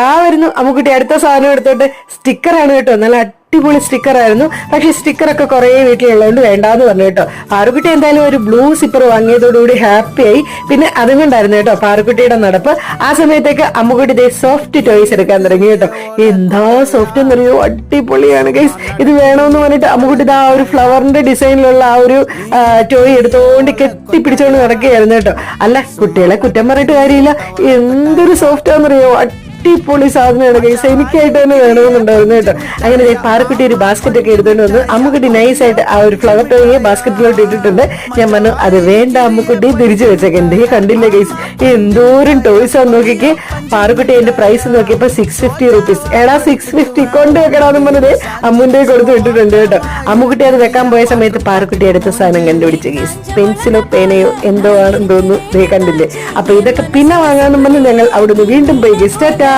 വരുന്നു അമ്മുക്കുട്ടി അടുത്ത സാധനം എടുത്തോട്ട്. സ്റ്റിക്കറാണ് കേട്ടോ, നല്ല അടിപൊളി സ്റ്റിക്കർ ആയിരുന്നു. പക്ഷെ സ്റ്റിക്കറൊക്കെ കുറെ വീട്ടിലുള്ളതുകൊണ്ട് വേണ്ടാന്ന് പറഞ്ഞു കേട്ടോ. പാറുക്കുട്ടി എന്തായാലും ഒരു ബ്ലൂ സിപ്പർ വാങ്ങിയതോടുകൂടി ഹാപ്പിയായി. പിന്നെ അതുകൊണ്ടായിരുന്നു കേട്ടോ പാറുക്കുട്ടിയുടെ നടപ്പ്. ആ സമയത്തേക്ക് അമ്മുക്കുട്ടി ദേ സോഫ്റ്റ് ടോയ്സ് എടുക്കാൻ തുടങ്ങി കേട്ടോ. എന്താ സോഫ്റ്റ് എന്നറിയോ, അടിപൊളിയാണ് ഗൈസ്. ഇത് വേണമെന്ന് പറഞ്ഞിട്ട് അമ്മുക്കുട്ടി ആ ഒരു ഫ്ലവറിന്റെ ഡിസൈനിലുള്ള ആ ഒരു ടോയ് എടുത്തോണ്ട് കെട്ടിപ്പിടിച്ചോണ്ട് നടക്കുകയായിരുന്നു കേട്ടോ. അല്ല, കുട്ടികളെ കുറ്റം പറഞ്ഞിട്ട് കാര്യമില്ല, എന്തൊരു സോഫ്റ്റ് ആണെന്നറിയോ, അടിപൊളി സാധനമാണ് ഗൈസ്. എനിക്കായിട്ട് തന്നെ വേണമെന്നുണ്ടായിരുന്നു കേട്ടോ. അങ്ങനെ പാറക്കുട്ടി ഒരു ബാസ്ക്കറ്റ് ഒക്കെ എടുത്തോണ്ട് വന്നു. അമ്മുക്കുട്ടി നൈസായിട്ട് ആ ഒരു ഫ്ലവർ ടോയെ ബാസ്ക്കറ്റിലോട്ട് ഇട്ടിട്ടുണ്ട്. ഞാൻ പറഞ്ഞു അത് വേണ്ട അമ്മുക്കുട്ടി, തിരിച്ചു വെച്ചേക്ക്. എന്തേ കണ്ടില്ല ഗൈസ്, എന്തോരം ടോയ്സ് ആണ് നോക്കിക്ക്. പാറക്കുട്ടി എന്റെ പ്രൈസ് നോക്കിയപ്പോ 650 റുപ്പീസ്. എടാ 650 കൊണ്ട് വെക്കടാന്ന് പറഞ്ഞത് അമ്മുന്റെ കൊടുത്ത് വിട്ടിട്ടുണ്ട് കേട്ടോ. അമ്മുക്കുട്ടി അത് വെക്കാൻ പോയ സമയത്ത് പാറക്കുട്ടി അടുത്ത സാധനം കണ്ടുപിടിച്ചു ഗൈസ്. പെൻസിലോ പേനയോ എന്തോ ആണെന്ന് തോന്നുന്നു, കണ്ടില്ലേ. അപ്പൊ ഇതൊക്കെ പിന്നെ വാങ്ങാന്നും പറഞ്ഞ് ഞങ്ങൾ അവിടുന്ന് വീണ്ടും പോയി ഗൈസ്. ടാറ്റാ.